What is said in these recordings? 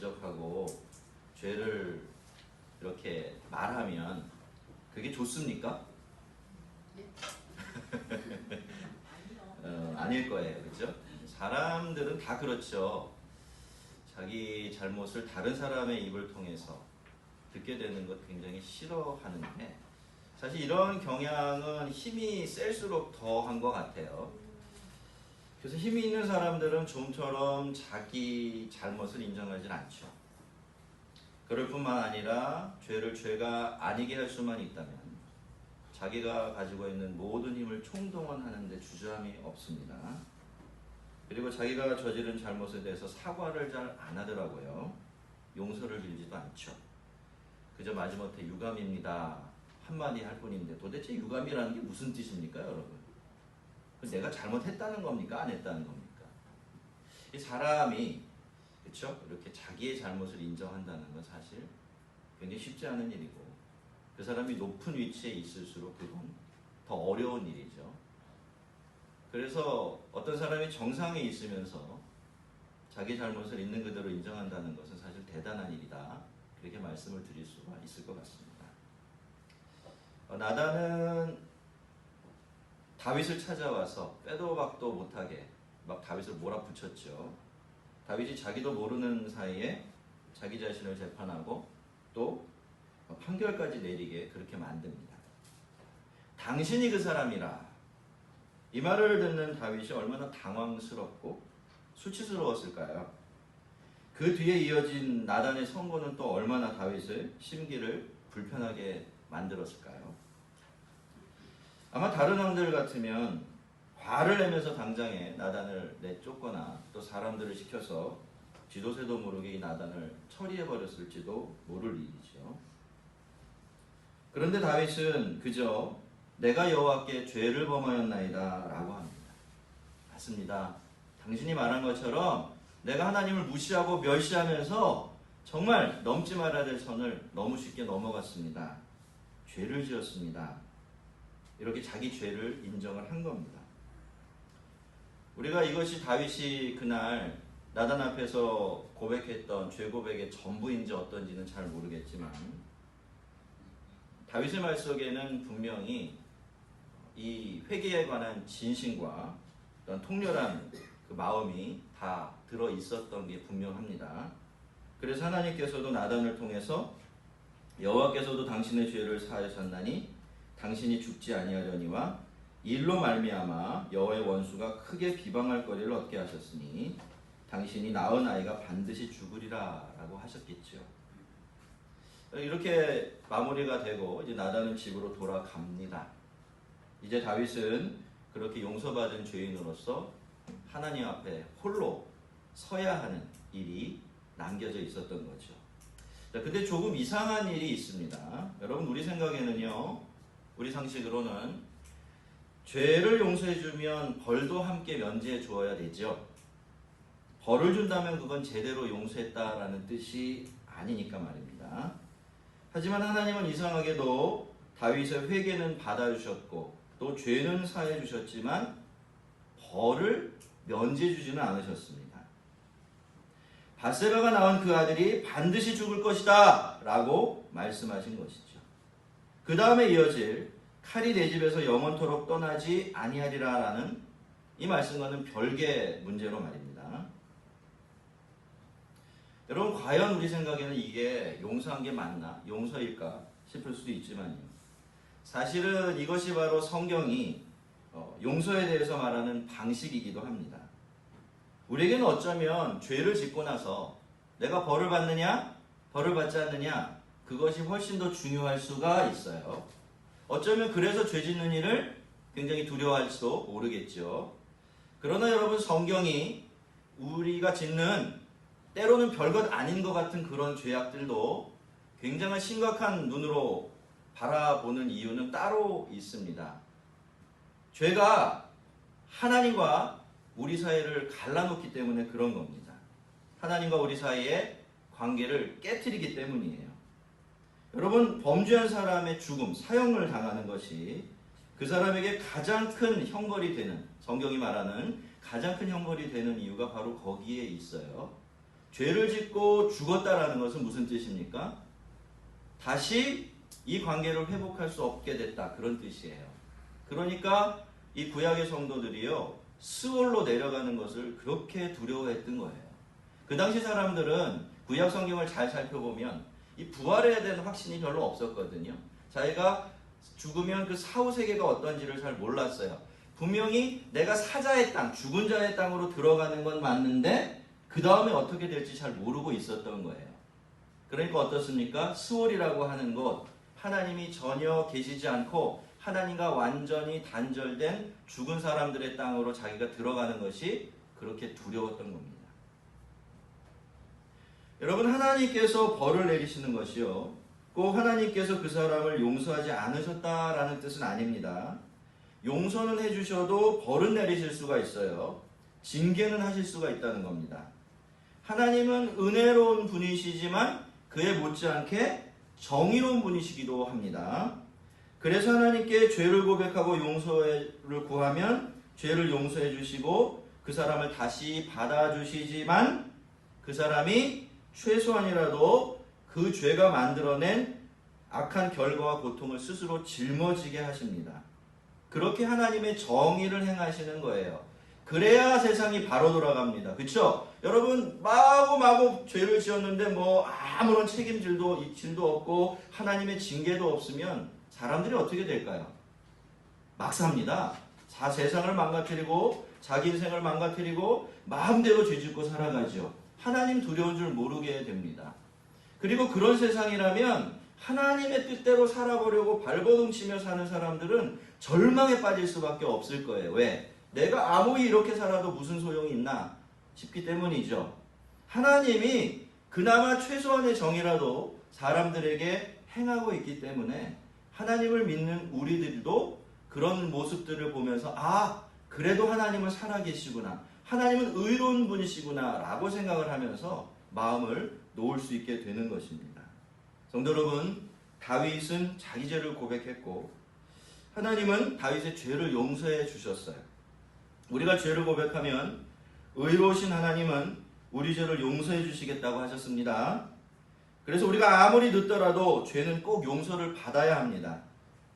지적하고 죄를 이렇게 말하면 그게 좋습니까? 아닐 거예요. 그렇죠? 사람들은 다 그렇죠. 자기 잘못을 다른 사람의 입을 통해서 듣게 되는 것 굉장히 싫어하는데 사실 이런 경향은 힘이 셀수록 더한 것 같아요. 그래서 힘이 있는 사람들은 좀처럼 자기 잘못을 인정하지 않죠. 그럴 뿐만 아니라 죄를 죄가 아니게 할 수만 있다면 자기가 가지고 있는 모든 힘을 총동원하는 데 주저함이 없습니다. 그리고 자기가 저지른 잘못에 대해서 사과를 잘 안 하더라고요. 용서를 빌지도 않죠. 그저 마지못해 유감입니다 한마디 할 뿐인데 도대체 유감이라는 게 무슨 뜻입니까, 여러분? 내가 잘못했다는 겁니까? 안 했다는 겁니까? 이 사람이 그렇죠? 이렇게 자기의 잘못을 인정한다는 건 사실 굉장히 쉽지 않은 일이고 그 사람이 높은 위치에 있을수록 그건 더 어려운 일이죠. 그래서 어떤 사람이 정상에 있으면서 자기 잘못을 있는 그대로 인정한다는 것은 사실 대단한 일이다. 그렇게 말씀을 드릴 수가 있을 것 같습니다. 나단은 다윗을 찾아와서 빼도 박도 못하게 막 다윗을 몰아붙였죠. 다윗이 자기도 모르는 사이에 자기 자신을 재판하고 또 판결까지 내리게 그렇게 만듭니다. 당신이 그 사람이라. 이 말을 듣는 다윗이 얼마나 당황스럽고 수치스러웠을까요? 그 뒤에 이어진 나단의 선고는 또 얼마나 다윗의 심기를 불편하게 만들었을까요? 아마 다른 왕들 같으면 화를 내면서 당장에 나단을 내쫓거나 또 사람들을 시켜서 지도새도 모르게 이 나단을 처리해버렸을지도 모를 일이죠. 그런데 다윗은 그저 내가 여호와께 죄를 범하였나이다 라고 합니다. 맞습니다. 당신이 말한 것처럼 내가 하나님을 무시하고 멸시하면서 정말 넘지 말아야 될 선을 너무 쉽게 넘어갔습니다. 죄를 지었습니다. 이렇게 자기 죄를 인정을 한 겁니다. 우리가 이것이 다윗이 그날 나단 앞에서 고백했던 죄 고백의 전부인지 어떤지는 잘 모르겠지만 다윗의 말 속에는 분명히 이 회개에 관한 진심과 어떤 통렬한 그 마음이 다 들어 있었던 게 분명합니다. 그래서 하나님께서도 나단을 통해서 여호와께서도 당신의 죄를 사하셨나니 당신이 죽지 아니하려니와 일로 말미암아 여호와의 원수가 크게 비방할 거리를 얻게 하셨으니 당신이 낳은 아이가 반드시 죽으리라 라고 하셨겠죠. 이렇게 마무리가 되고 이제 나단은 집으로 돌아갑니다. 이제 다윗은 그렇게 용서받은 죄인으로서 하나님 앞에 홀로 서야 하는 일이 남겨져 있었던 거죠. 자, 근데 조금 이상한 일이 있습니다. 여러분, 우리 생각에는요, 우리 상식으로는 죄를 용서해주면 벌도 함께 면제해 주어야 되죠. 벌을 준다면 그건 제대로 용서했다라는 뜻이 아니니까 말입니다. 하지만 하나님은 이상하게도 다윗의 회개는 받아주셨고 또 죄는 사해 주셨지만 벌을 면제해 주지는 않으셨습니다. 밧세바가 낳은 그 아들이 반드시 죽을 것이다 라고 말씀하신 것이죠. 그 다음에 이어질 칼이 내 집에서 영원토록 떠나지 아니하리라 라는 이 말씀과는 별개의 문제로 말입니다. 여러분, 과연 우리 생각에는 이게 용서한 게 맞나? 용서일까? 싶을 수도 있지만요. 사실은 이것이 바로 성경이 용서에 대해서 말하는 방식이기도 합니다. 우리에게는 어쩌면 죄를 짓고 나서 내가 벌을 받느냐, 벌을 받지 않느냐, 그것이 훨씬 더 중요할 수가 있어요. 어쩌면 그래서 죄 짓는 일을 굉장히 두려워할지도 모르겠죠. 그러나 여러분, 성경이 우리가 짓는 때로는 별것 아닌 것 같은 그런 죄악들도 굉장한 심각한 눈으로 바라보는 이유는 따로 있습니다. 죄가 하나님과 우리 사이를 갈라놓기 때문에 그런 겁니다. 하나님과 우리 사이의 관계를 깨트리기 때문이에요. 여러분, 범죄한 사람의 죽음, 사형을 당하는 것이 그 사람에게 가장 큰 형벌이 되는, 성경이 말하는 가장 큰 형벌이 되는 이유가 바로 거기에 있어요. 죄를 짓고 죽었다라는 것은 무슨 뜻입니까? 다시 이 관계를 회복할 수 없게 됐다, 그런 뜻이에요. 그러니까 이 구약의 성도들이요, 스올로 내려가는 것을 그렇게 두려워했던 거예요. 그 당시 사람들은 구약 성경을 잘 살펴보면 이 부활에 대한 확신이 별로 없었거든요. 자기가 죽으면 그 사후 세계가 어떤지를 잘 몰랐어요. 분명히 내가 사자의 땅, 죽은 자의 땅으로 들어가는 건 맞는데 그 다음에 어떻게 될지 잘 모르고 있었던 거예요. 그러니까 어떻습니까? 스올이라고 하는 곳, 하나님이 전혀 계시지 않고 하나님과 완전히 단절된 죽은 사람들의 땅으로 자기가 들어가는 것이 그렇게 두려웠던 겁니다. 여러분, 하나님께서 벌을 내리시는 것이요, 꼭 하나님께서 그 사람을 용서하지 않으셨다라는 뜻은 아닙니다. 용서는 해주셔도 벌은 내리실 수가 있어요. 징계는 하실 수가 있다는 겁니다. 하나님은 은혜로운 분이시지만 그에 못지않게 정의로운 분이시기도 합니다. 그래서 하나님께 죄를 고백하고 용서를 구하면 죄를 용서해 주시고 그 사람을 다시 받아주시지만 그 사람이 최소한이라도 그 죄가 만들어낸 악한 결과와 고통을 스스로 짊어지게 하십니다. 그렇게 하나님의 정의를 행하시는 거예요. 그래야 세상이 바로 돌아갑니다. 그렇죠? 여러분, 마구마구 죄를 지었는데 뭐 아무런 책임질도 없고 하나님의 징계도 없으면 사람들이 어떻게 될까요? 막 삽니다. 세상을 망가뜨리고 자기 인생을 망가뜨리고 마음대로 죄짓고 살아가죠. 하나님 두려운 줄 모르게 됩니다. 그리고 그런 세상이라면 하나님의 뜻대로 살아보려고 발버둥치며 사는 사람들은 절망에 빠질 수밖에 없을 거예요. 왜? 내가 아무리 이렇게 살아도 무슨 소용이 있나 싶기 때문이죠. 하나님이 그나마 최소한의 정의라도 사람들에게 행하고 있기 때문에 하나님을 믿는 우리들도 그런 모습들을 보면서 그래도 하나님은 살아계시구나, 하나님은 의로운 분이시구나 라고 생각을 하면서 마음을 놓을 수 있게 되는 것입니다. 성도 여러분, 다윗은 자기 죄를 고백했고 하나님은 다윗의 죄를 용서해 주셨어요. 우리가 죄를 고백하면 의로우신 하나님은 우리 죄를 용서해 주시겠다고 하셨습니다. 그래서 우리가 아무리 늦더라도 죄는 꼭 용서를 받아야 합니다.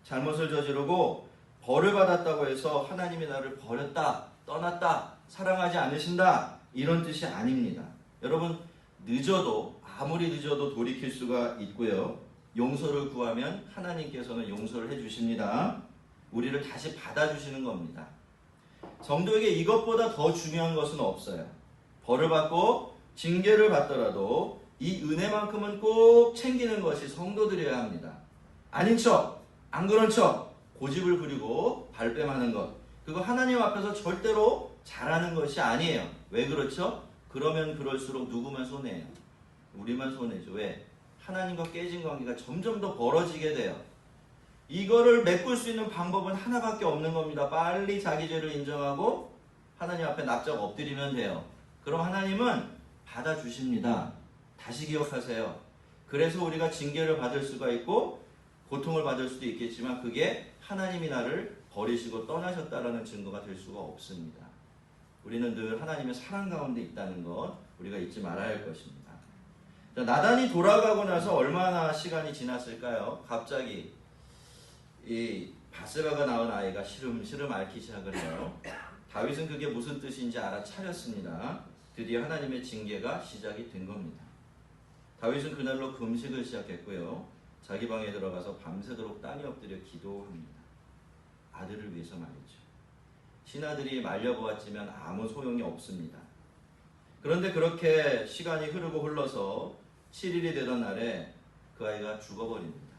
잘못을 저지르고 벌을 받았다고 해서 하나님이 나를 버렸다, 떠났다, 사랑하지 않으신다, 이런 뜻이 아닙니다. 여러분, 아무리 늦어도 돌이킬 수가 있고요. 용서를 구하면 하나님께서는 용서를 해주십니다. 우리를 다시 받아주시는 겁니다. 성도에게 이것보다 더 중요한 것은 없어요. 벌을 받고 징계를 받더라도 이 은혜만큼은 꼭 챙기는 것이 성도들이어야 합니다. 아닌 척, 안 그런 척, 고집을 부리고 발뺌하는 것, 그거 하나님 앞에서 절대로 잘하는 것이 아니에요. 왜 그렇죠? 그러면 그럴수록 누구만 손해요? 우리만 손해죠. 왜? 하나님과 깨진 관계가 점점 더 벌어지게 돼요. 이거를 메꿀 수 있는 방법은 하나밖에 없는 겁니다. 빨리 자기 죄를 인정하고 하나님 앞에 납작 엎드리면 돼요. 그럼 하나님은 받아주십니다. 다시 기억하세요. 그래서 우리가 징계를 받을 수가 있고 고통을 받을 수도 있겠지만 그게 하나님이 나를 버리시고 떠나셨다라는 증거가 될 수가 없습니다. 우리는 늘 하나님의 사랑 가운데 있다는 것 우리가 잊지 말아야 할 것입니다. 나단이 돌아가고 나서 얼마나 시간이 지났을까요? 갑자기 이 바세바가 낳은 아이가 시름시름 앓기 시작을 해요. 다윗은 그게 무슨 뜻인지 알아차렸습니다. 드디어 하나님의 징계가 시작이 된 겁니다. 다윗은 그날로 금식을 시작했고요. 자기 방에 들어가서 밤새도록 땅에 엎드려 기도합니다. 아들을 위해서 말이죠. 신하들이 말려보았지만 아무 소용이 없습니다. 그런데 그렇게 시간이 흐르고 흘러서 7일이 되던 날에 그 아이가 죽어버립니다.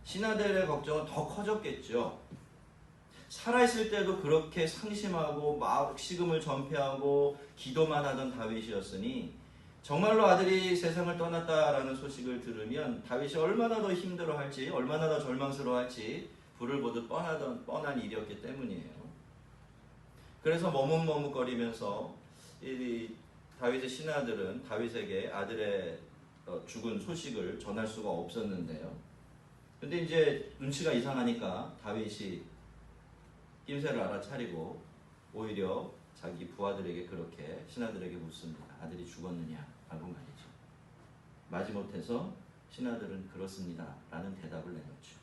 신하들의 걱정은 더 커졌겠죠. 살아있을 때도 그렇게 상심하고 막 식음을 전폐하고 기도만 하던 다윗이었으니 정말로 아들이 세상을 떠났다라는 소식을 들으면 다윗이 얼마나 더 힘들어할지, 얼마나 더 절망스러워할지 불을 보듯 뻔한 일이었기 때문이에요. 그래서 머뭇머뭇거리면서 이 다윗의 신하들은 다윗에게 아들의 죽은 소식을 전할 수가 없었는데요. 근데 이제 눈치가 이상하니까 다윗이 낌새를 알아차리고 오히려 자기 부하들에게 그렇게 신하들에게 묻습니다. 아들이 죽었느냐라고 말이죠. 마지못해서 신하들은 그렇습니다 라는 대답을 내놓죠.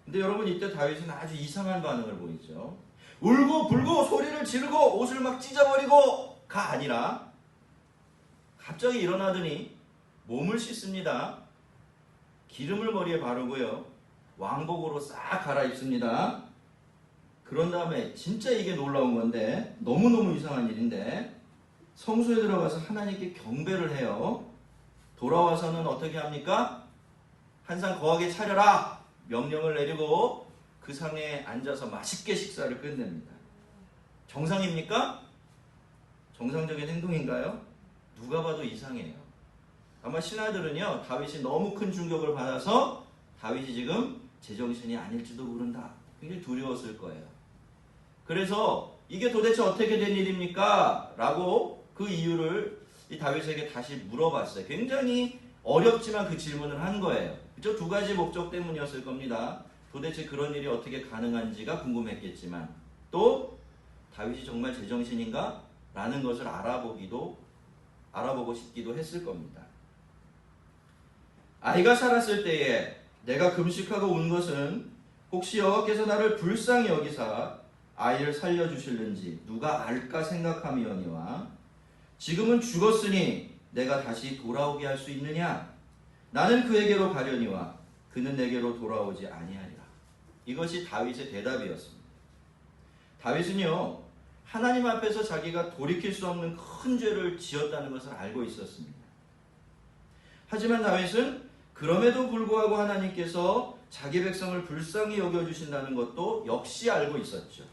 근데 여러분, 이때 다윗은 아주 이상한 반응을 보이죠. 울고 불고 소리를 지르고 옷을 막 찢어버리고가 아니라 갑자기 일어나더니 몸을 씻습니다. 기름을 머리에 바르고요, 왕복으로 싹 갈아입습니다. 그런 다음에 진짜 이게 놀라운 건데, 너무너무 이상한 일인데, 성소에 들어가서 하나님께 경배를 해요. 돌아와서는 어떻게 합니까? 한 상 거하게 차려라 명령을 내리고 그 상에 앉아서 맛있게 식사를 끝냅니다. 정상입니까? 정상적인 행동인가요? 누가 봐도 이상해요. 아마 신하들은요, 다윗이 너무 큰 충격을 받아서 다윗이 지금 제정신이 아닐지도 모른다, 굉장히 두려웠을 거예요. 그래서 이게 도대체 어떻게 된 일입니까? 라고 그 이유를 이 다윗에게 다시 물어봤어요. 굉장히 어렵지만 그 질문을 한 거예요. 그죠? 두 가지 목적 때문이었을 겁니다. 도대체 그런 일이 어떻게 가능한지가 궁금했겠지만, 또 다윗이 정말 제정신인가? 라는 것을 알아보고 싶기도 했을 겁니다. 아이가 살았을 때에 내가 금식하고 운 것은 혹시 여호와께서 나를 불쌍히 여기사 아이를 살려주실는지 누가 알까 생각함이오니와, 지금은 죽었으니 내가 다시 돌아오게 할 수 있느냐? 나는 그에게로 가려니와 그는 내게로 돌아오지 아니하리라. 이것이 다윗의 대답이었습니다. 다윗은요, 하나님 앞에서 자기가 돌이킬 수 없는 큰 죄를 지었다는 것을 알고 있었습니다. 하지만 다윗은 그럼에도 불구하고 하나님께서 자기 백성을 불쌍히 여겨주신다는 것도 역시 알고 있었죠.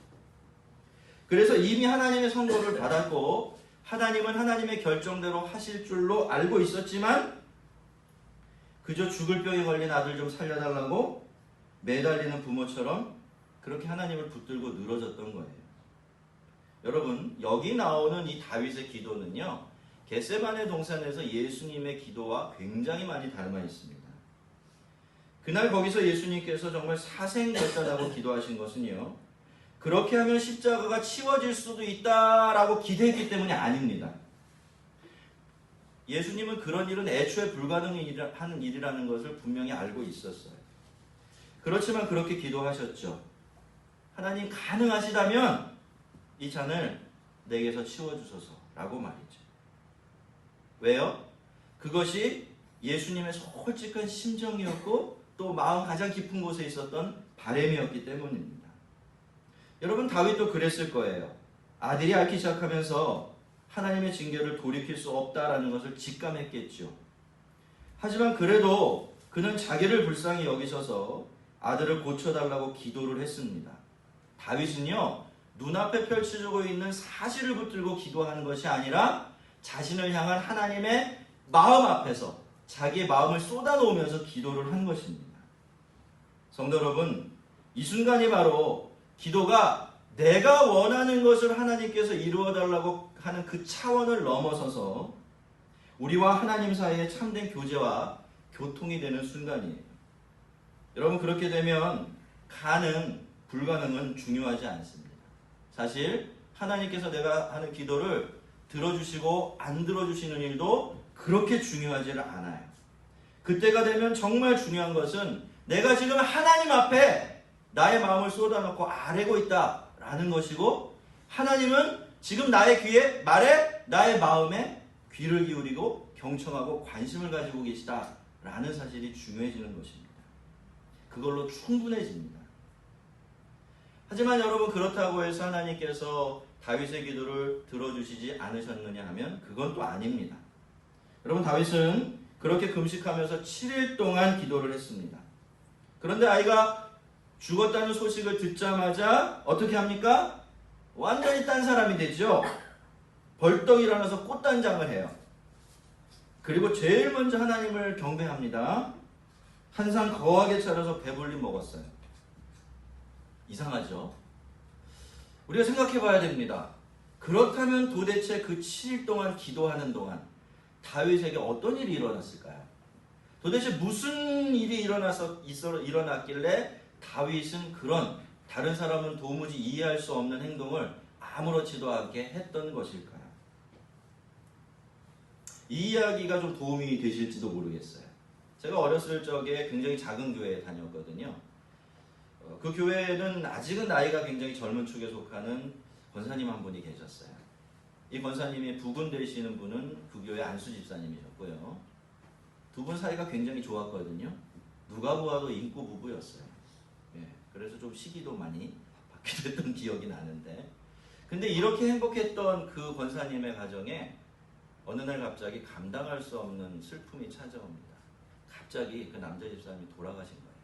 그래서 이미 하나님의 선고를 받았고 하나님은 하나님의 결정대로 하실 줄로 알고 있었지만, 그저 죽을 병에 걸린 아들 좀 살려달라고 매달리는 부모처럼 그렇게 하나님을 붙들고 늘어졌던 거예요. 여러분, 여기 나오는 이 다윗의 기도는요, 겟세마네 동산에서 예수님의 기도와 굉장히 많이 닮아 있습니다. 그날 거기서 예수님께서 정말 사생결단하고 기도하신 것은요, 그렇게 하면 십자가가 치워질 수도 있다라고 기대했기 때문이 아닙니다. 예수님은 그런 일은 애초에 불가능한 일이라는 것을 분명히 알고 있었어요. 그렇지만 그렇게 기도하셨죠. 하나님, 가능하시다면 이 잔을 내게서 치워주소서라고 말이죠. 왜요? 그것이 예수님의 솔직한 심정이었고 또 마음 가장 깊은 곳에 있었던 바람이었기 때문입니다. 여러분, 다윗도 그랬을 거예요. 아들이 앓기 시작하면서 하나님의 징계를 돌이킬 수 없다라는 것을 직감했겠죠. 하지만 그래도 그는 자기를 불쌍히 여기셔서 아들을 고쳐달라고 기도를 했습니다. 다윗은요, 눈앞에 펼쳐지고 있는 사실을 붙들고 기도하는 것이 아니라 자신을 향한 하나님의 마음 앞에서 자기의 마음을 쏟아놓으면서 기도를 한 것입니다. 성도 여러분, 이 순간이 바로 기도가 내가 원하는 것을 하나님께서 이루어달라고 하는 그 차원을 넘어서서 우리와 하나님 사이의 참된 교제와 교통이 되는 순간이에요. 여러분, 그렇게 되면 가능, 불가능은 중요하지 않습니다. 사실 하나님께서 내가 하는 기도를 들어주시고 안 들어주시는 일도 그렇게 중요하지는 않아요. 그때가 되면 정말 중요한 것은 내가 지금 하나님 앞에 나의 마음을 쏟아놓고 아뢰고 있다라는 것이고, 하나님은 지금 나의 말에 나의 마음에 귀를 기울이고 경청하고 관심을 가지고 계시다라는 사실이 중요해지는 것입니다. 그걸로 충분해집니다. 하지만 여러분, 그렇다고 해서 하나님께서 다윗의 기도를 들어주시지 않으셨느냐 하면 그건 또 아닙니다. 여러분, 다윗은 그렇게 금식하면서 7일 동안 기도를 했습니다. 그런데 아이가 죽었다는 소식을 듣자마자 어떻게 합니까? 완전히 딴 사람이 되죠. 벌떡 일어나서 꽃단장을 해요. 그리고 제일 먼저 하나님을 경배합니다. 한 상 거하게 차려서 배불리 먹었어요. 이상하죠? 우리가 생각해 봐야 됩니다. 그렇다면 도대체 그 7일 동안 기도하는 동안 다윗에게 어떤 일이 일어났을까요? 도대체 무슨 일이 일어났길래 다윗은 그런 다른 사람은 도무지 이해할 수 없는 행동을 아무렇지도 않게 했던 것일까요? 이 이야기가 좀 도움이 되실지도 모르겠어요. 제가 어렸을 적에 굉장히 작은 교회에 다녔거든요. 그 교회에는 아직은 나이가 굉장히 젊은 축에 속하는 권사님 한 분이 계셨어요. 이 권사님이 부군 되시는 분은 그 교회 안수 집사님이셨고요. 두 분 사이가 굉장히 좋았거든요. 누가 보아도 인고 부부였어요. 예, 그래서 좀 시기도 많이 받기도 했던 기억이 나는데, 근데 이렇게 행복했던 그 권사님의 가정에 어느 날 갑자기 감당할 수 없는 슬픔이 찾아옵니다. 갑자기 그 남자 집사님이 돌아가신 거예요.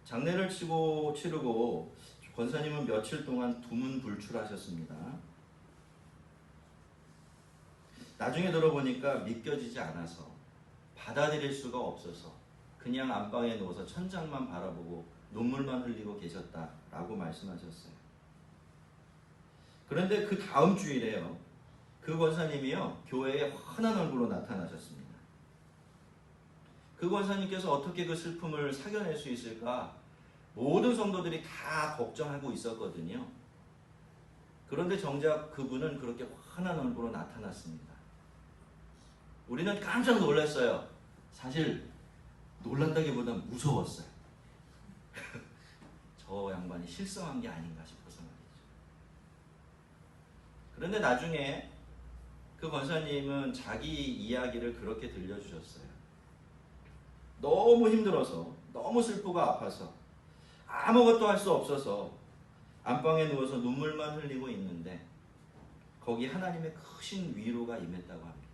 장례를 치르고 권사님은 며칠 동안 두문불출하셨습니다. 나중에 들어보니까 믿겨지지 않아서, 받아들일 수가 없어서 그냥 안방에 누워서 천장만 바라보고 눈물만 흘리고 계셨다라고 말씀하셨어요. 그런데 그 다음 주일에요, 그 권사님이요, 교회에 환한 얼굴로 나타나셨습니다. 그 권사님께서 어떻게 그 슬픔을 사겨낼 수 있을까 모든 성도들이 다 걱정하고 있었거든요. 그런데 정작 그분은 그렇게 환한 얼굴로 나타났습니다. 우리는 깜짝 놀랐어요. 사실 놀란다기보다는 무서웠어요. 저 양반이 실성한 게 아닌가 싶어서 말이죠. 그런데 나중에 그 권사님은 자기 이야기를 그렇게 들려주셨어요. 너무 힘들어서, 너무 슬프고 아파서 아무것도 할 수 없어서 안방에 누워서 눈물만 흘리고 있는데 거기 하나님의 크신 위로가 임했다고 합니다.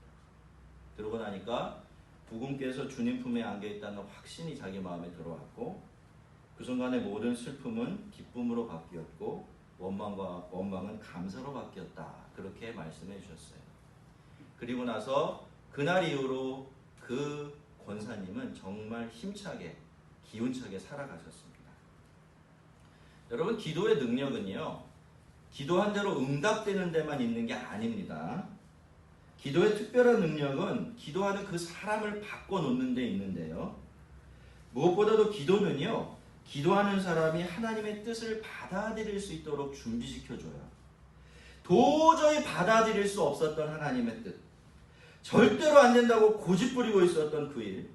그러고 나니까 부군께서 주님 품에 안겨있다는 확신이 자기 마음에 들어왔고, 그 순간에 모든 슬픔은 기쁨으로 바뀌었고 원망은 감사로 바뀌었다. 그렇게 말씀해 주셨어요. 그리고 나서 그날 이후로 그 권사님은 정말 힘차게, 기운차게 살아가셨습니다. 여러분, 기도의 능력은요, 기도한 대로 응답되는 데만 있는 게 아닙니다. 기도의 특별한 능력은 기도하는 그 사람을 바꿔놓는 데 있는데요. 무엇보다도 기도는요, 기도하는 사람이 하나님의 뜻을 받아들일 수 있도록 준비시켜줘요. 도저히 받아들일 수 없었던 하나님의 뜻, 절대로 안 된다고 고집부리고 있었던 그 일,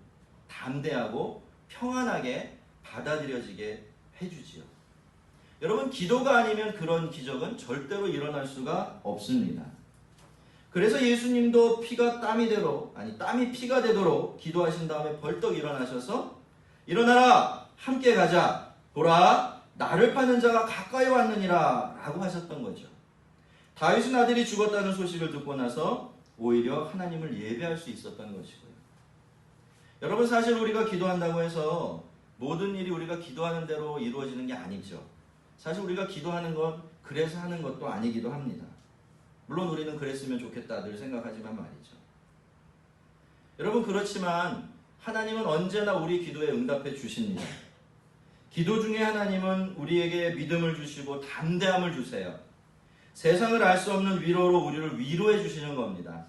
담대하고 평안하게 받아들여지게 해주지요. 여러분, 기도가 아니면 그런 기적은 절대로 일어날 수가 없습니다. 그래서 예수님도 땀이 피가 되도록 기도하신 다음에 벌떡 일어나셔서 일어나라, 함께 가자, 보라, 나를 파는 자가 가까이 왔느니라 라고 하셨던 거죠. 다윗의 아들이 죽었다는 소식을 듣고 나서 오히려 하나님을 예배할 수 있었던 것이고요. 여러분, 사실 우리가 기도한다고 해서 모든 일이 우리가 기도하는 대로 이루어지는 게 아니죠. 사실 우리가 기도하는 건 그래서 하는 것도 아니기도 합니다. 물론 우리는 그랬으면 좋겠다 늘 생각하지만 말이죠. 여러분, 그렇지만 하나님은 언제나 우리 기도에 응답해 주십니다. 기도 중에 하나님은 우리에게 믿음을 주시고 담대함을 주세요. 세상을 알 수 없는 위로로 우리를 위로해 주시는 겁니다.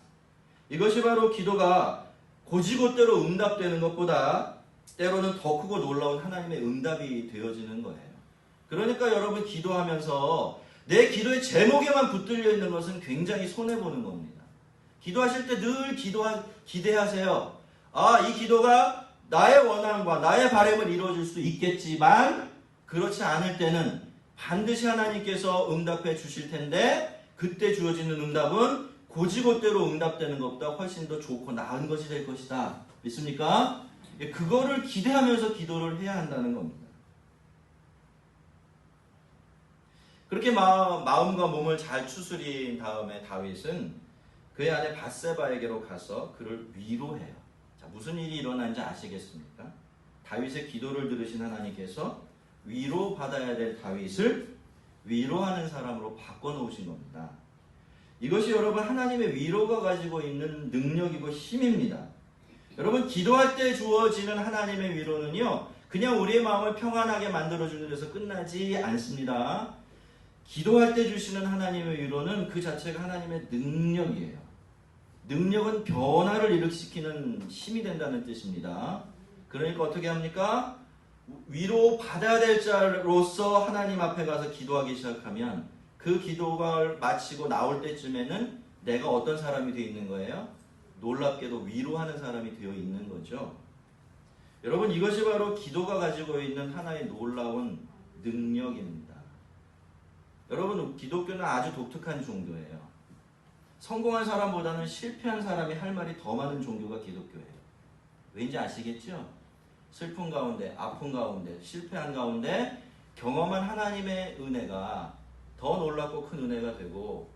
이것이 바로 기도가 곧이곧대로 응답되는 것보다 때로는 더 크고 놀라운 하나님의 응답이 되어지는 거예요. 그러니까 여러분, 기도하면서 내 기도의 제목에만 붙들려 있는 것은 굉장히 손해보는 겁니다. 기도하실 때 늘 기대하세요. 이 기도가 나의 원함과 나의 바람을 이루어질 수 있겠지만 그렇지 않을 때는 반드시 하나님께서 응답해 주실 텐데 그때 주어지는 응답은 곧이곧대로 응답되는 것보다 훨씬 더 좋고 나은 것이 될 것이다. 믿습니까? 그거를 기대하면서 기도를 해야 한다는 겁니다. 그렇게 마음과 몸을 잘 추스린 다음에 다윗은 그의 아내 밧세바에게로 가서 그를 위로해요. 자, 무슨 일이 일어난지 아시겠습니까? 다윗의 기도를 들으신 하나님께서 위로받아야 될 다윗을 위로하는 사람으로 바꿔놓으신 겁니다. 이것이 여러분, 하나님의 위로가 가지고 있는 능력이고 힘입니다. 여러분, 기도할 때 주어지는 하나님의 위로는요, 그냥 우리의 마음을 평안하게 만들어주는 데서 끝나지 않습니다. 기도할 때 주시는 하나님의 위로는 그 자체가 하나님의 능력이에요. 능력은 변화를 일으키는 힘이 된다는 뜻입니다. 그러니까 어떻게 합니까? 위로 받아야 될 자로서 하나님 앞에 가서 기도하기 시작하면 그 기도가 마치고 나올 때쯤에는 내가 어떤 사람이 되어 있는 거예요? 놀랍게도 위로하는 사람이 되어 있는 거죠. 여러분, 이것이 바로 기도가 가지고 있는 하나의 놀라운 능력입니다. 여러분, 기독교는 아주 독특한 종교예요. 성공한 사람보다는 실패한 사람이 할 말이 더 많은 종교가 기독교예요. 왠지 아시겠죠? 슬픈 가운데, 아픈 가운데, 실패한 가운데 경험한 하나님의 은혜가 더 놀랍고 큰 은혜가 되고,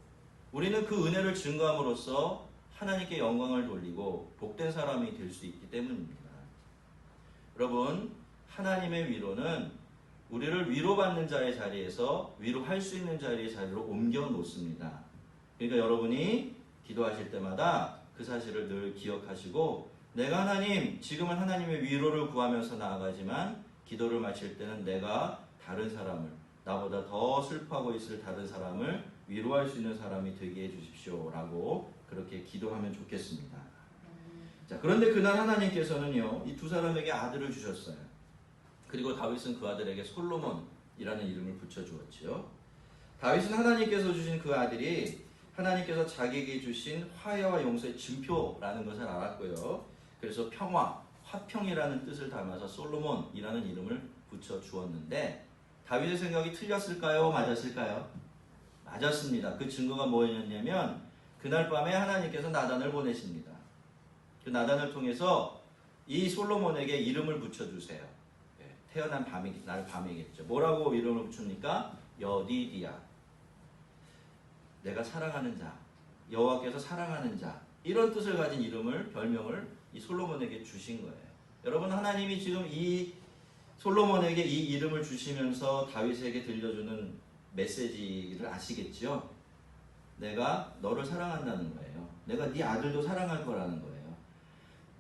우리는 그 은혜를 증거함으로써 하나님께 영광을 돌리고 복된 사람이 될 수 있기 때문입니다. 여러분, 하나님의 위로는 우리를 위로받는 자의 자리에서 위로할 수 있는 자리로 옮겨 놓습니다. 그러니까 여러분이 기도하실 때마다 그 사실을 늘 기억하시고, 내가 하나님, 지금은 하나님의 위로를 구하면서 나아가지만 기도를 마칠 때는 내가 다른 사람을, 나보다 더 슬퍼하고 있을 다른 사람을 위로할 수 있는 사람이 되게 해주십시오 라고 그렇게 기도하면 좋겠습니다. 자, 그런데 그날 하나님께서는요, 이 두 사람에게 아들을 주셨어요. 그리고 다윗은 그 아들에게 솔로몬이라는 이름을 붙여주었죠. 다윗은 하나님께서 주신 그 아들이 하나님께서 자기에게 주신 화해와 용서의 징표라는 것을 알았고요. 그래서 평화, 화평이라는 뜻을 담아서 솔로몬이라는 이름을 붙여주었는데, 다윗의 생각이 틀렸을까요? 맞았을까요? 맞았습니다. 그 증거가 뭐였냐면, 그날 밤에 하나님께서 나단을 보내십니다. 그 나단을 통해서 이 솔로몬에게 이름을 붙여주세요. 태어난 날 밤이겠죠. 뭐라고 이름을 붙입니까? 여디디야. 내가 사랑하는 자, 여호와께서 사랑하는 자, 이런 뜻을 가진 이름을, 별명을 이 솔로몬에게 주신 거예요. 여러분, 하나님이 지금 이 솔로몬에게 이 이름을 주시면서 다윗에게 들려주는 메시지를 아시겠죠? 내가 너를 사랑한다는 거예요. 내가 네 아들도 사랑할 거라는 거예요.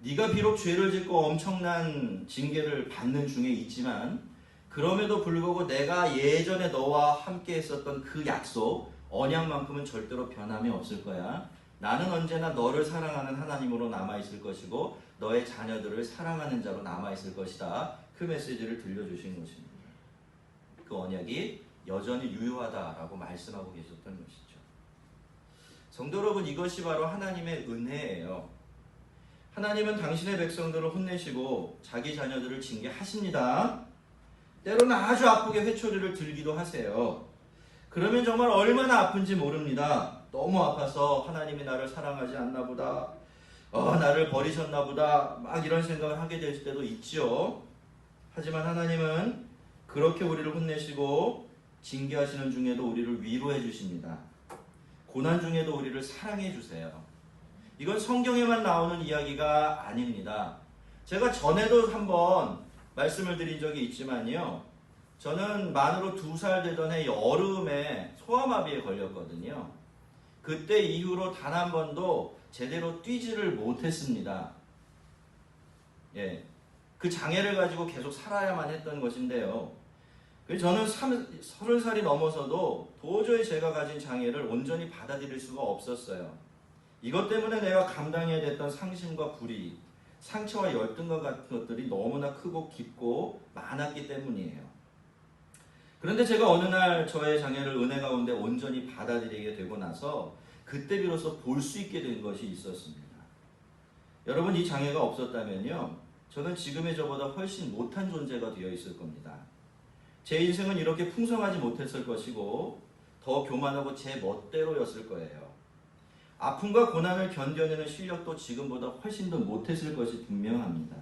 네가 비록 죄를 짓고 엄청난 징계를 받는 중에 있지만, 그럼에도 불구하고 내가 예전에 너와 함께 했었던 그 약속, 언약만큼은 절대로 변함이 없을 거야. 나는 언제나 너를 사랑하는 하나님으로 남아있을 것이고 너의 자녀들을 사랑하는 자로 남아있을 것이다. 그 메시지를 들려주신 것입니다. 그 언약이 여전히 유효하다라고 말씀하고 계셨던 것이죠. 성도 여러분, 이것이 바로 하나님의 은혜예요. 하나님은 당신의 백성들을 혼내시고 자기 자녀들을 징계하십니다. 때로는 아주 아프게 회초리를 들기도 하세요. 그러면 정말 얼마나 아픈지 모릅니다. 너무 아파서 하나님이 나를 사랑하지 않나 보다, 나를 버리셨나 보다, 막 이런 생각을 하게 될 때도 있죠. 하지만 하나님은 그렇게 우리를 혼내시고 징계하시는 중에도 우리를 위로해 주십니다. 고난 중에도 우리를 사랑해 주세요. 이건 성경에만 나오는 이야기가 아닙니다. 제가 전에도 한번 말씀을 드린 적이 있지만요, 저는 만으로 2살 되던 해 여름에 소아마비에 걸렸거든요. 그때 이후로 단 한 번도 제대로 뛰지를 못했습니다. 그 장애를 가지고 계속 살아야만 했던 것인데요. 저는 30살이 넘어서도 도저히 제가 가진 장애를 온전히 받아들일 수가 없었어요. 이것 때문에 내가 감당해야 됐던 상심과 불이, 상처와 열등과 같은 것들이 너무나 크고 깊고 많았기 때문이에요. 그런데 제가 어느 날 저의 장애를 은혜 가운데 온전히 받아들이게 되고 나서 그때 비로소 볼 수 있게 된 것이 있었습니다. 여러분, 이 장애가 없었다면요, 저는 지금의 저보다 훨씬 못한 존재가 되어 있을 겁니다. 제 인생은 이렇게 풍성하지 못했을 것이고 더 교만하고 제 멋대로였을 거예요. 아픔과 고난을 견뎌내는 실력도 지금보다 훨씬 더 못했을 것이 분명합니다.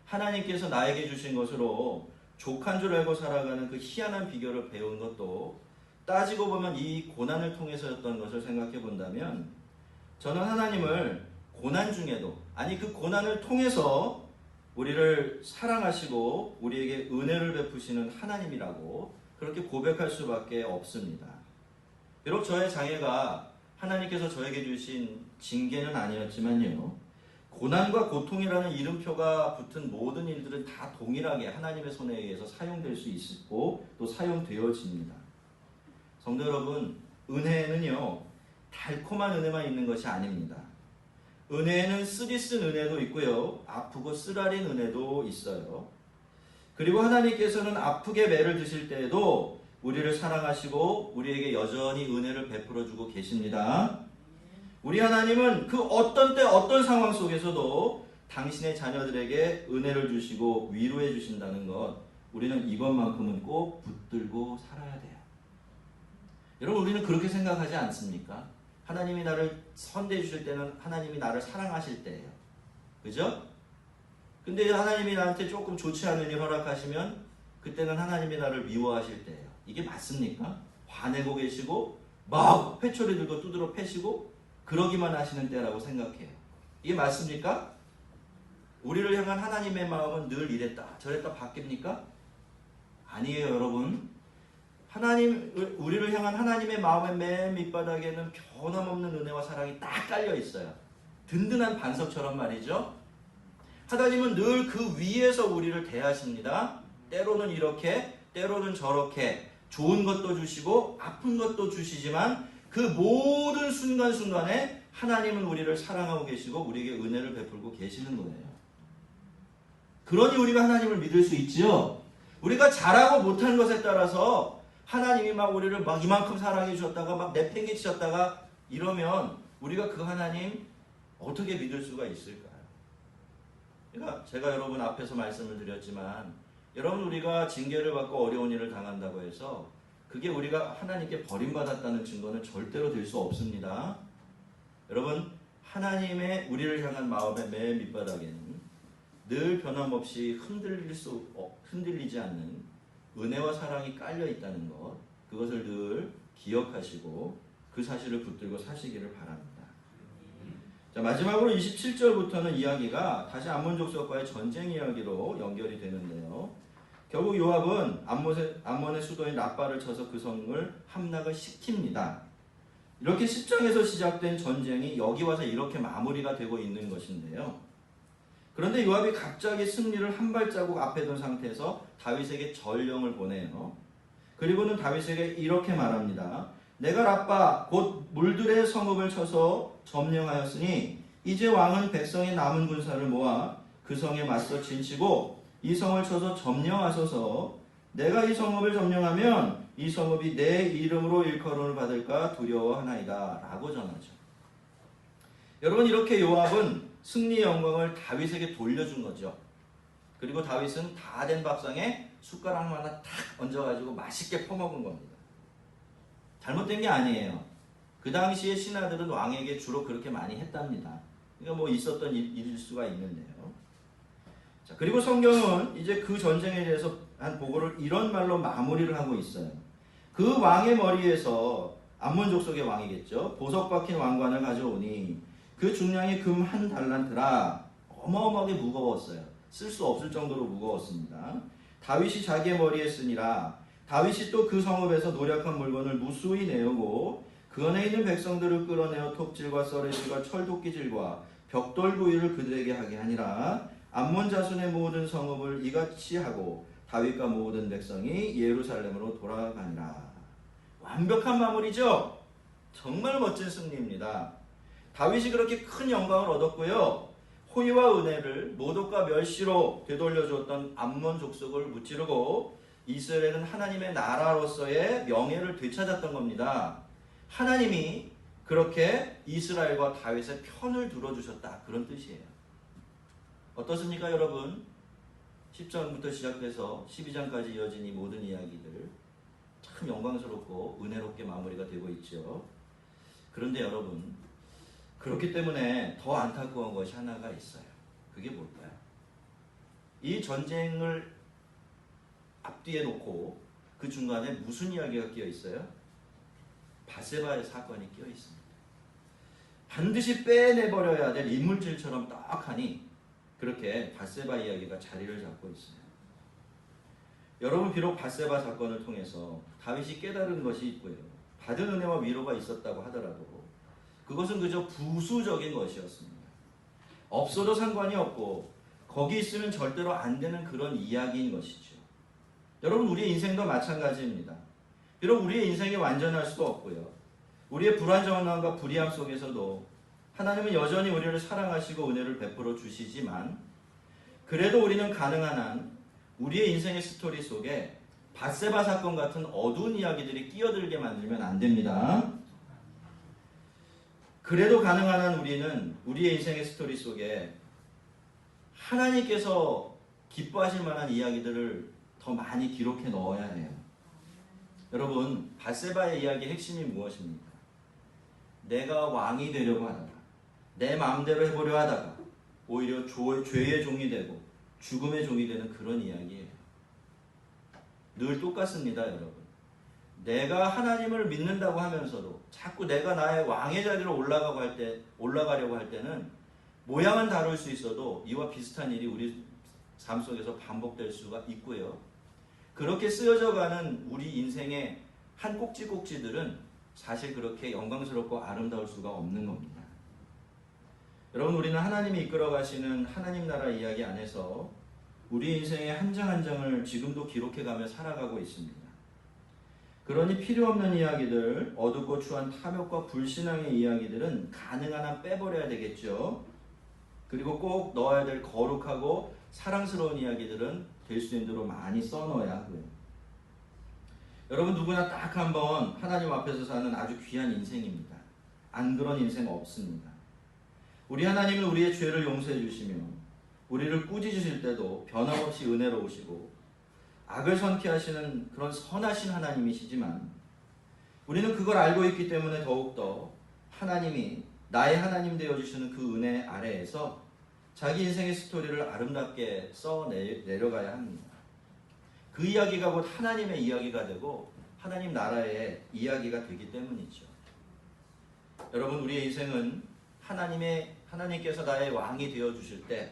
하나님께서 나에게 주신 것으로 족한 줄 알고 살아가는 그 희한한 비결을 배운 것도 따지고 보면 이 고난을 통해서였던 것을 생각해 본다면, 저는 하나님을 고난 중에도, 아니 그 고난을 통해서 우리를 사랑하시고 우리에게 은혜를 베푸시는 하나님이라고 그렇게 고백할 수밖에 없습니다. 비록 저의 장애가 하나님께서 저에게 주신 징계는 아니었지만요, 고난과 고통이라는 이름표가 붙은 모든 일들은 다 동일하게 하나님의 손에 의해서 사용될 수 있고 또 사용되어집니다. 성도 여러분, 은혜는요, 달콤한 은혜만 있는 것이 아닙니다. 은혜에는 쓰디쓴 은혜도 있고요, 아프고 쓰라린 은혜도 있어요. 그리고 하나님께서는 아프게 매를 드실 때에도 우리를 사랑하시고 우리에게 여전히 은혜를 베풀어 주고 계십니다. 우리 하나님은 그 어떤 때 어떤 상황 속에서도 당신의 자녀들에게 은혜를 주시고 위로해 주신다는 것, 우리는 이것만큼은 꼭 붙들고 살아야 돼요. 여러분, 우리는 그렇게 생각하지 않습니까? 하나님이 나를 선대해 주실 때는 하나님이 나를 사랑하실 때예요. 그죠? 근데 하나님이 나한테 조금 좋지 않은 일 허락하시면 그때는 하나님이 나를 미워하실 때예요. 이게 맞습니까? 화내고 계시고 막 회초리 들고 두드러 패시고 그러기만 하시는 때라고 생각해요. 이게 맞습니까? 우리를 향한 하나님의 마음은 늘 이랬다 저랬다 바뀝니까? 아니에요, 여러분. 우리를 향한 하나님의 마음의 맨 밑바닥에는 변함없는 은혜와 사랑이 딱 깔려 있어요. 든든한 반석처럼 말이죠. 하나님은 늘 그 위에서 우리를 대하십니다. 때로는 이렇게, 때로는 저렇게 좋은 것도 주시고 아픈 것도 주시지만 그 모든 순간순간에 하나님은 우리를 사랑하고 계시고 우리에게 은혜를 베풀고 계시는 거예요. 그러니 우리가 하나님을 믿을 수 있지요. 우리가 잘하고 못한 것에 따라서 하나님이 막 우리를 막 이만큼 사랑해 주셨다가 막 내팽개치셨다가 이러면 우리가 그 하나님 어떻게 믿을 수가 있을까요? 그러니까 제가 여러분 앞에서 말씀을 드렸지만 여러분, 우리가 징계를 받고 어려운 일을 당한다고 해서 그게 우리가 하나님께 버림받았다는 증거는 절대로 될 수 없습니다. 여러분, 하나님의 우리를 향한 마음의 맨 밑바닥에는 늘 변함없이 흔들리지 않는 은혜와 사랑이 깔려 있다는 것, 그것을 늘 기억하시고 그 사실을 붙들고 사시기를 바랍니다. 자, 마지막으로 27절부터는 이야기가 다시 암몬 족속과의 전쟁 이야기로 연결이 되는데요. 결국 요압은 암몬의 수도인 라빠를 쳐서 그 성을 함락을 시킵니다. 이렇게 10장에서 시작된 전쟁이 여기 와서 이렇게 마무리가 되고 있는 것인데요. 그런데 요압이 갑자기 승리를 한 발자국 앞에 둔 상태에서 다윗에게 전령을 보내요. 그리고는 다윗에게 이렇게 말합니다. 내가 라빠 곧 물들의 성읍을 쳐서 점령하였으니 이제 왕은 백성의 남은 군사를 모아 그 성에 맞서 진치고 이 성을 쳐서 점령하소서. 내가 이 성읍을 점령하면 이 성읍이 내 이름으로 일컬음을 받을까 두려워하나이다 라고 전하죠. 여러분, 이렇게 요압은 승리의 영광을 다윗에게 돌려준 거죠. 그리고 다윗은 다 된 밥상에 숟가락 하나 탁 얹어가지고 맛있게 퍼먹은 겁니다. 잘못된 게 아니에요. 그 당시에 신하들은 왕에게 주로 그렇게 많이 했답니다. 그러니까 뭐 있었던 일일 수가 있는데요. 자, 그리고 성경은 이제 그 전쟁에 대해서 한 보고를 이런 말로 마무리를 하고 있어요. 그 왕의 머리에서 암몬 족속의 왕이겠죠. 보석 박힌 왕관을 가져오니 그 중량이 금 한 달란트라 어마어마하게 무거웠어요. 쓸 수 없을 정도로 무거웠습니다. 다윗이 자기의 머리에 쓰니라. 다윗이 또 그 성읍에서 노력한 물건을 무수히 내오고 그 안에 있는 백성들을 끌어내어 톱질과 썰의질과 철도끼질과 벽돌 부위를 그들에게 하게 하니라. 암몬 자손의 모든 성읍을 이같이 하고 다윗과 모든 백성이 예루살렘으로 돌아가니라. 완벽한 마무리죠. 정말 멋진 승리입니다. 다윗이 그렇게 큰 영광을 얻었고요. 호의와 은혜를 모독과 멸시로 되돌려주었던 암몬 족속을 무찌르고 이스라엘은 하나님의 나라로서의 명예를 되찾았던 겁니다. 하나님이 그렇게 이스라엘과 다윗의 편을 들어주셨다, 그런 뜻이에요. 어떻습니까, 여러분? 10장부터 시작해서 12장까지 이어진 이 모든 이야기들 참 영광스럽고 은혜롭게 마무리가 되고 있죠. 그런데 여러분, 그렇기 때문에 더 안타까운 것이 하나가 있어요. 그게 뭘까요? 이 전쟁을 앞뒤에 놓고 그 중간에 무슨 이야기가 끼어 있어요? 밧세바의 사건이 끼어 있습니다. 반드시 빼내버려야 될 인물질처럼 딱하니 그렇게 밧세바 이야기가 자리를 잡고 있어요. 여러분, 비록 밧세바 사건을 통해서 다윗이 깨달은 것이 있고요, 받은 은혜와 위로가 있었다고 하더라도 그것은 그저 부수적인 것이었습니다. 없어도 상관이 없고 거기 있으면 절대로 안 되는 그런 이야기인 것이죠. 여러분, 우리의 인생도 마찬가지입니다. 비록 우리의 인생이 완전할 수도 없고요, 우리의 불완전함과 불의함 속에서도 하나님은 여전히 우리를 사랑하시고 은혜를 베풀어 주시지만, 그래도 우리는 가능한 한 우리의 인생의 스토리 속에 밧세바 사건 같은 어두운 이야기들이 끼어들게 만들면 안 됩니다. 그래도 가능한 한 우리는 우리의 인생의 스토리 속에 하나님께서 기뻐하실 만한 이야기들을 더 많이 기록해 넣어야 해요. 여러분, 밧세바의 이야기의 핵심이 무엇입니까? 내가 왕이 되려고 하다가, 내 마음대로 해보려 하다가 오히려 죄의 종이 되고 죽음의 종이 되는 그런 이야기예요. 늘 똑같습니다, 여러분. 내가 하나님을 믿는다고 하면서도 자꾸 내가 나의 왕의 자리로 올라가려고 할 때는 모양은 다를 수 있어도 이와 비슷한 일이 우리 삶 속에서 반복될 수가 있고요. 그렇게 쓰여져가는 우리 인생의 한 꼭지꼭지들은 사실 그렇게 영광스럽고 아름다울 수가 없는 겁니다. 여러분, 우리는 하나님이 이끌어 가시는 하나님 나라 이야기 안에서 우리 인생의 한 장 한 장을 지금도 기록해가며 살아가고 있습니다. 그러니 필요 없는 이야기들, 어둡고 추한 탐욕과 불신앙의 이야기들은 가능한 한 빼버려야 되겠죠. 그리고 꼭 넣어야 될 거룩하고 사랑스러운 이야기들은 될 수 있는 대로 많이 써넣어야 하고요. 여러분, 누구나 딱 한번 하나님 앞에서 사는 아주 귀한 인생입니다. 안 그런 인생 없습니다. 우리 하나님은 우리의 죄를 용서해 주시며 우리를 꾸짖으실 때도 변함없이 은혜로우시고 악을 선피하시는 그런 선하신 하나님이시지만 우리는 그걸 알고 있기 때문에 더욱더 하나님이 나의 하나님 되어주시는 그 은혜 아래에서 자기 인생의 스토리를 아름답게 써내려가야 합니다. 그 이야기가 곧 하나님의 이야기가 되고 하나님 나라의 이야기가 되기 때문이죠. 여러분, 우리의 인생은 하나님께서 나의 왕이 되어주실 때,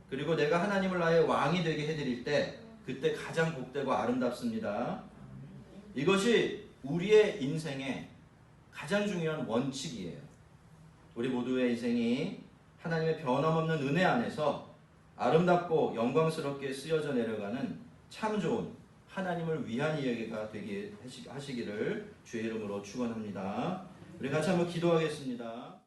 그리고 내가 하나님을 나의 왕이 되게 해드릴 때, 그때 가장 복되고 아름답습니다. 이것이 우리의 인생의 가장 중요한 원칙이에요. 우리 모두의 인생이 하나님의 변함없는 은혜 안에서 아름답고 영광스럽게 쓰여져 내려가는 참 좋은 하나님을 위한 이야기가 되게 하시기를 주의 이름으로 축원합니다. 우리 같이 한번 기도하겠습니다.